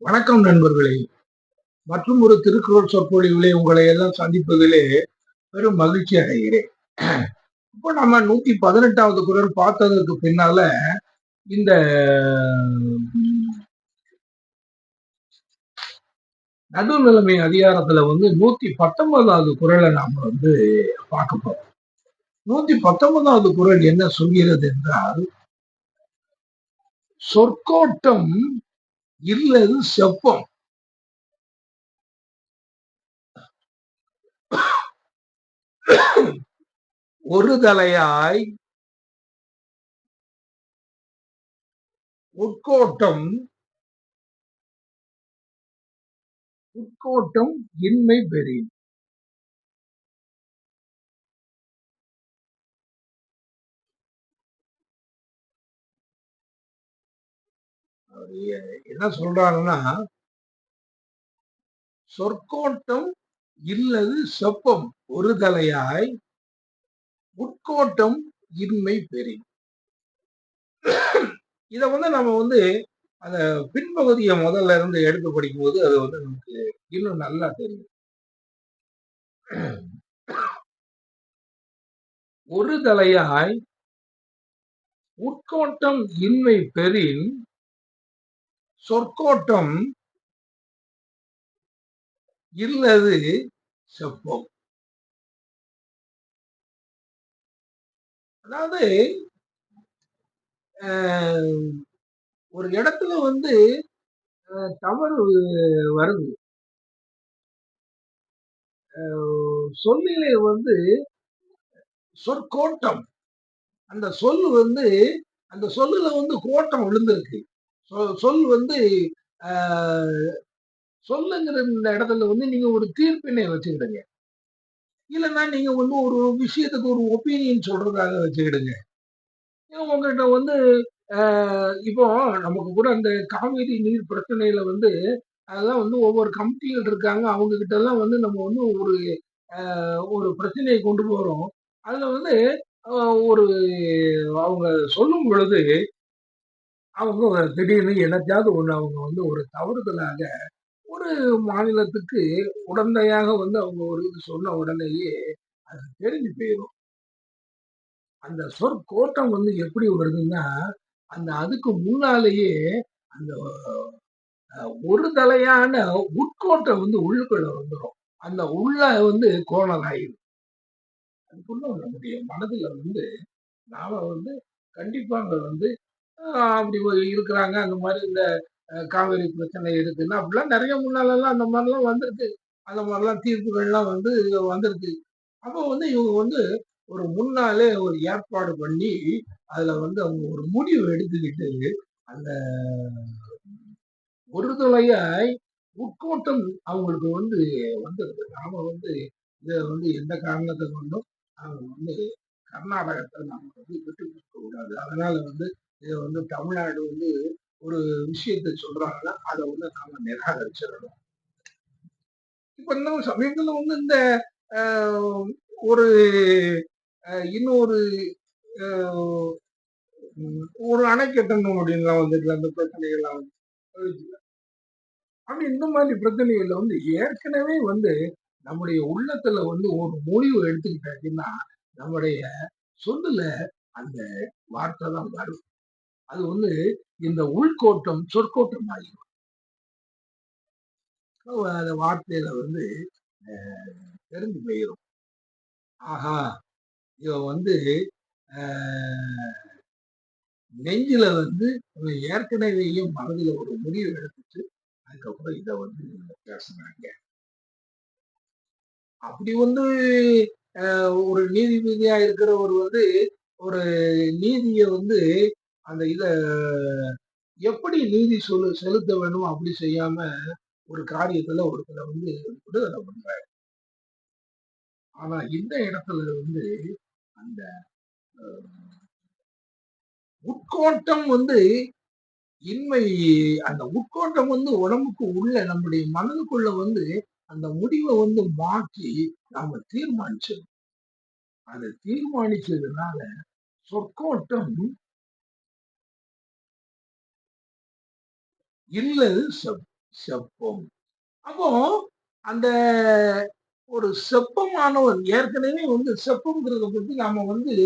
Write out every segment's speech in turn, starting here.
வணக்கம் நண்பர்களே. மற்றும் ஒரு திருக்குறள் சொற்பொழிவிலே உங்களை எல்லாம் சந்திப்பதிலே பெரும் மகிழ்ச்சி அடைகிறேன். இப்போ நம்ம 118வது குறள் பார்த்ததற்கு பின்னால இந்த நடுநிலைமை அதிகாரத்துல 119வது குறளை நாம பார்க்க போறோம். 119வது குறள் என்ன சொல்கிறது என்றால், சொற்கோட்டம் இல்லது செப்பம் ஒரு தலையாய் உட்கோட்டம் இன்மை பெறின். என்ன சொல்றாங்கன்னா, சொற்கோட்டம் இல்லது செப்பம் ஒரு தலையாய் உட்கோட்டம் இன்மை பெறின். இத நம்ம அந்த பின்பகுதியை முதல்ல இருந்து எடுத்து படிக்கும்போது அது நமக்கு இன்னும் நல்லா தெரியும். ஒரு தலையாய் உட்கோட்டம் இன்மை பெறின் சொற்கோட்டம் இல்லது செப்பம். அதாவது ஒரு இடத்துல தவறு வருது. சொல்லிலே சொற்கோட்டம், அந்த சொல் அந்த சொல்லுல கோட்டம் விழுந்திருக்கு. சொல் சொல்லுங்கிற இந்த இடத்துல நீங்க ஒரு தீர்ப்பினை வச்சுக்கிடுங்க. இல்லைன்னா நீங்க ஒரு விஷயத்துக்கு ஒரு ஒப்பீனியன் சொல்றதாக வச்சுக்கிடுங்க. உங்ககிட்ட இப்போ நமக்கு கூட அந்த காவிரி நீர் பிரச்சனையில அதெல்லாம் ஒவ்வொரு கமிட்டிகள் இருக்காங்க. அவங்க கிட்ட எல்லாம் நம்ம ஒரு ஒரு பிரச்சனையை கொண்டு போறோம். அதுல ஒரு அவங்க சொல்லும் பொழுது அவங்க திடீர்னு என்னத்தையாவது ஒண்ணு அவங்க ஒரு தவறுதலாக ஒரு மாநிலத்துக்கு உடந்தையாக அவங்க ஒரு இது சொன்ன உடனேயே அது தெரிஞ்சு போயிடும். அந்த சொற்கோட்டம் எப்படி வருதுன்னா, அதுக்கு முன்னாலேயே அந்த ஒரு தலையான உட்கோட்டம் உள்ளுக்குள்ள வந்துடும். அந்த உள்ள கோணல் ஆயிடும். அதுக்குள்ள நம்முடைய மனதுல நாம கண்டிப்பா அப்படி இருக்கிறாங்க. அந்த மாதிரி இந்த காவிரி பிரச்சனை இருக்குன்னா அப்படிலாம் நிறைய முன்னாலெல்லாம் அந்த மாதிரிலாம் வந்திருக்கு. அந்த மாதிரிலாம் தீர்ப்புகள்லாம் வந்திருக்கு. அப்போ இவங்க ஒரு முன்னாலே ஒரு ஏற்பாடு பண்ணி அதுல அவங்க ஒரு முடிவு எடுத்துக்கிட்டு அந்த ஒரு துளையாய் உட்கோட்டம் அவங்களுக்கு வந்திருக்கு. நாம இத எந்த காரணத்தை கொண்டும் நாம கர்நாடகத்தை நாம விட்டு கொடுக்க கூடாது. அதனால இத தமிழ்நாடு ஒரு விஷயத்தை சொல்றாங்கன்னா அதை நாம நிராகரிச்சிடணும். இப்ப இன்னும் சமீபத்துல இந்த ஒரு இன்னொரு ஒரு அணை கட்டணும் அப்படின்லாம் அந்த பிரச்சனைகள்லாம் அப்படி இந்த மாதிரி பிரச்சனைகள்ல ஏற்கனவே நம்முடைய உள்ளத்துல ஒரு முடிவு எடுத்துக்கிட்டாச்சுன்னா நம்முடைய சொல்லுல அந்த வார்த்தை தான் வரும். அது இந்த உள்கோட்டம் சொற்கோட்டம் ஆகிடும். அந்த வார்த்தையில தெரிஞ்சு போயிடும். ஆஹா, இவன் நெஞ்சில ஏற்கனவேயும் மனதுல ஒரு முடிவு எடுத்துச்சு. அதுக்கப்புறம் இத பேசுனாங்க. அப்படி ஒரு நீதிபதியா இருக்கிறவர் ஒரு நீதிய அந்த இத எப்படி நீதி செலுத்த வேணும் அப்படி செய்யாம ஒரு காரியத்துல ஒருத்தரை விடுதலை பண்றாரு. ஆனா இந்த இடத்துல அந்த உட்கோட்டம் இன்மை, அந்த உட்கோட்டம் உடம்புக்கு உள்ள நம்முடைய மனதுக்குள்ள அந்த முடிவை மாற்றி நாம தீர்மானிச்சது. அதை தீர்மானிச்சதுனால சொற்கோட்டம் இல்லது செப்பம். அப்போ அந்த ஒரு செப்பமானவர் ஏற்கனவே வந்து செப்பம்ங்கிறத பத்தி நாம வந்து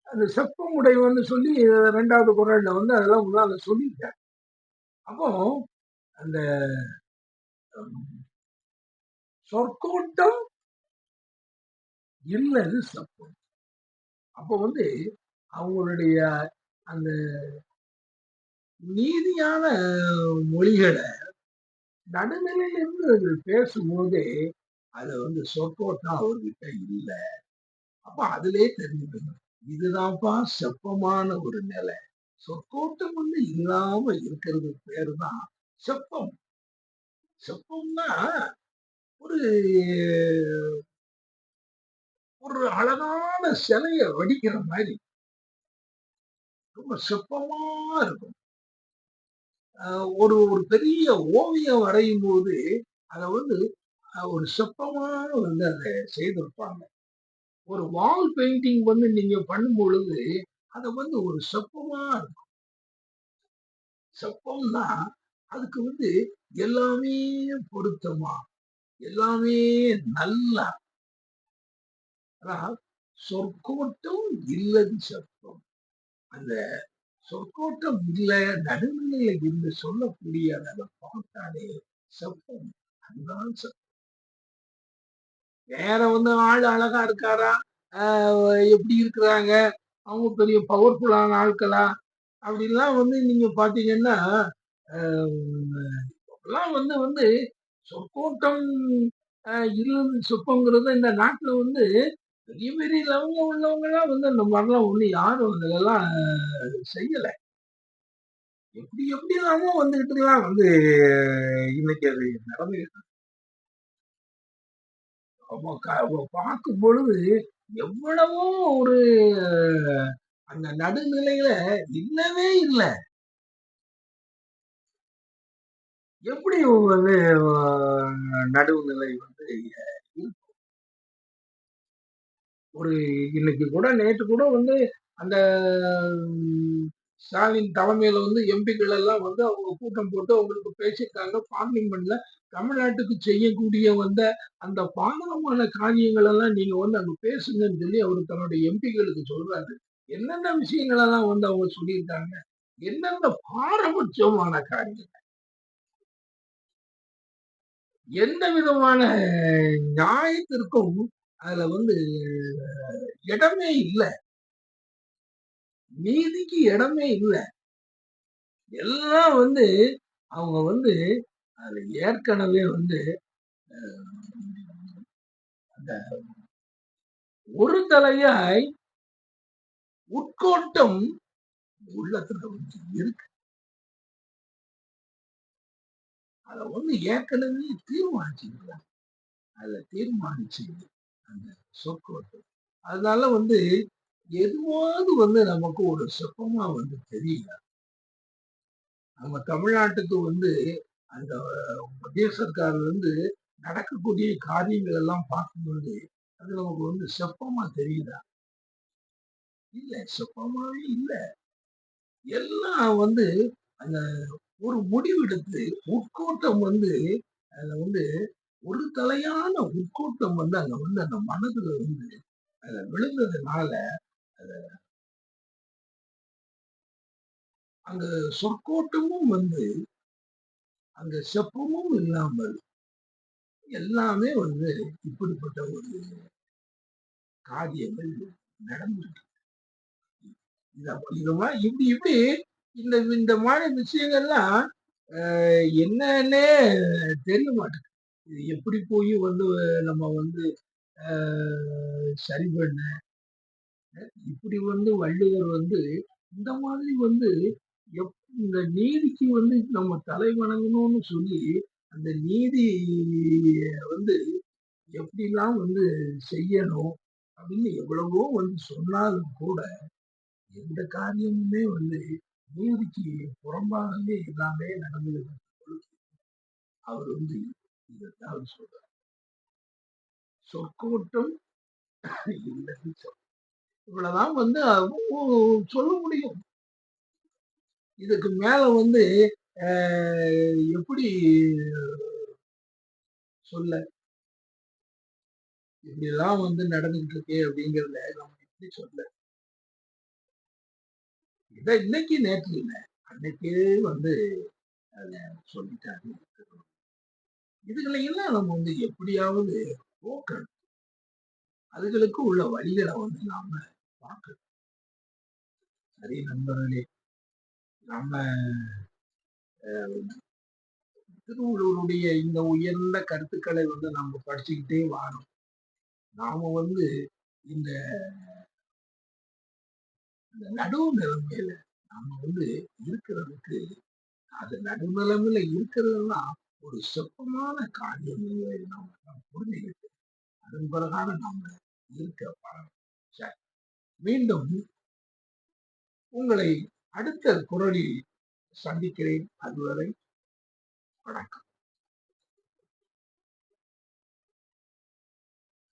அந்த செப்பம் உடையவன்னு சொல்லி 2வது குறள்ல வந்து அதெல்லாம் முன்னால சொல்லியிருக்காரு. அப்போ அந்த சொற்கோட்டம் இல்லது செப்பம். அப்போ வந்து அவங்களுடைய அந்த நீதியான மொழிகள நடுநிலையிலிருந்து அது பேசும்போதே அது வந்து சொற்கோட்டம் அவர்கிட்ட இல்ல. அப்ப அதிலே தெரிஞ்சுக்கணும். இதுதான்ப்பா செப்பமான ஒரு நிலை. சொற்கோட்டம் வந்து இல்லாம இருக்கிறது பேரு தான் செப்பம். செப்பம்னா ஒரு ஒரு அழகான சிலைய வடிக்கிற மாதிரி ரொம்ப செப்பமா இருக்கும். ஒரு ஒரு பெரிய ஓவியம் வரையும் போது அத வந்து ஒரு செப்பமான வந்து அத செய்திருப்பாங்க. ஒரு வால் பெயிண்டிங் வந்து நீங்க பண்ணும் பொழுது அத வந்து ஒரு செப்பமா இருக்கும். செப்பம்னா அதுக்கு வந்து எல்லாமே பொருத்தமா, எல்லாமே நல்லா அதான் சொற்கோட்டம் இல்லது செப்பம். அந்த சொற்கோட்டம் இல்ல, நடுநிலையில இருந்து சொல்லக்கூடிய அத பார்த்தாலே செப்பம். அதுதான் செப்பம். வேற வந்து ஆள் அழகா இருக்காரா? அ எப்படி இருக்கிறாங்க? அவங்க பெரிய பவர்ஃபுல்லான ஆட்களா? அப்படின்லாம் வந்து நீங்க பார்த்தீங்கன்னா, அ இப்பலாம் வந்து வந்து சொற்கோட்டம் இல்லது சொப்பம்ங்கிறது இந்த நாட்டுல வந்து பெரிய பெரிய லெவல்ல உள்ளவங்கலாம் வந்து அந்த மாரிலாம் ஒண்ணும் யாரும் அதெல்லாம் செய்யல. எப்படி எப்படிலாமோ வந்துகிட்டுலாம் வந்து இன்னைக்கு அது நடந்துகிட்டு இருக்கு. பார்க்கும் பொழுது எவ்வளவோ ஒரு அந்த நடுநிலையில இல்லவே இல்ல. எப்படி வந்து நடுவுநிலை வந்து ஒரு இன்னைக்கு கூட நேற்று கூட வந்து அந்த ஸ்டாலின் தலைமையில வந்து எம்பிக்கள் எல்லாம் வந்து அவங்க கூட்டம் போட்டு அவங்களுக்கு பேசியிருக்காங்க. பார்லிமெண்ட்ல தமிழ்நாட்டுக்கு செய்யக்கூடிய வந்த அந்த பாதகமான காரியங்கள் எல்லாம் நீங்க வந்து அங்க பேசுங்கன்னு சொல்லி அவர் தன்னுடைய எம்பிக்களுக்கு சொல்றாரு. என்னென்ன விஷயங்கள் எல்லாம் வந்து அவங்க சொல்லியிருக்காங்க. என்னென்ன பாரபட்சமான காரியம். எந்த விதமான நியாயத்திற்கும் அதுல வந்து இடமே இல்ல. நீதிக்கு இடமே இல்ல. எல்லாம் வந்து அவங்க வந்து அது ஏற்கனவே வந்து அந்த ஒரு தலையாய் உட்கோட்டம் உள்ளத்துல வந்து இருக்கு. அத வந்து ஏற்கனவே தீர்மானிச்சிருக்கிறாங்க. அதுல தீர்மானிச்சு அந்த சொற்கோட்டம். அதனால வந்து எதுவாவது வந்து நமக்கு ஒரு சொப்பமா வந்து தெரியல. நம்ம தமிழ்நாட்டுக்கு வந்து அந்த மத்திய சர்க்கார்ல இருந்து நடக்கக்கூடிய காரியங்கள் எல்லாம் பார்க்கும்போது அது நமக்கு வந்து செப்பமா தெரியுதா? இல்ல, செப்பமாவே இல்ல. எல்லாம் வந்து அந்த ஒரு முடிவெடுத்து உட்கோட்டம் வந்து அதுல வந்து ஒரு தலையான உட்கோட்டம் வந்து அங்க வந்து அந்த மனதுல வந்து அதுல விழுந்ததுனால அங்க சொற்கோட்டமும் வந்து அங்க செப்பமும் இல்லாமல் எல்லாமே வந்து இப்படிப்பட்ட ஒரு காரியங்கள் நடந்துருக்கு. இப்படி இப்படி இந்த இந்த மாதிரி விஷயங்கள்லாம் என்னன்னே தெரிய மாட்டேங்குது. இது எப்படி போய் வந்து நம்ம வந்து சரி பண்ண இப்படி வந்து வள்ளுவர் வந்து இந்த மாதிரி வந்து இந்த நீதிக்கு வந்து நம்ம தலை வணங்கணும்னு சொல்லி அந்த நீதி வந்து எப்படிலாம் வந்து செய்யணும் அப்படின்னு எவ்வளவோ வந்து சொன்னாலும் கூட எந்த காரியமுமே வந்து நீதிக்கு புறம்பாகவே எல்லாமே நடந்தது. அவர் வந்து இதைத்தான் அவர் சொல்றார். சொற்கோட்டம் இல்லது இவ்வளவுதான் வந்து சொல்ல முடியும். இதுக்கு மேல வந்து அ எப்படி சொல்ல? இப்படிலாம் வந்து நடந்துகிட்டு இருக்கே அப்படிங்கிறத நம்ம எப்படி சொல்ல? இத இன்னைக்கு நேற்று இல்ல. அன்னைக்கே வந்து அத சொல்லிட்டாங்க. இதுகளை எல்லாம் நம்ம வந்து எப்படியாவது போக்கணும். அதுகளுக்கு உள்ள வழிகள வந்து நாம பார்க்கணும். சரி நண்பர்களே, நம்ம திருவள்ளுவருடைய இந்த உயர்ந்த கருத்துக்களை வந்து நாம படிச்சுக்கிட்டே வாரோம். நாம வந்து இந்த இந்த நடுவு நிலைமையில நாம வந்து இருக்கிறதுக்கு, அது நடுநிலைமையில இருக்கிறதெல்லாம் ஒரு சொற்பமான காரியம் என்பதை நாம புரிஞ்சுக்கிட்டு, அதன் பிறகான நாம இருக்க பழகணும். சரி. மீண்டும் உங்களை அடுத்த குரலில் சந்திக்கிறேன். அதுவரை வணக்கம்.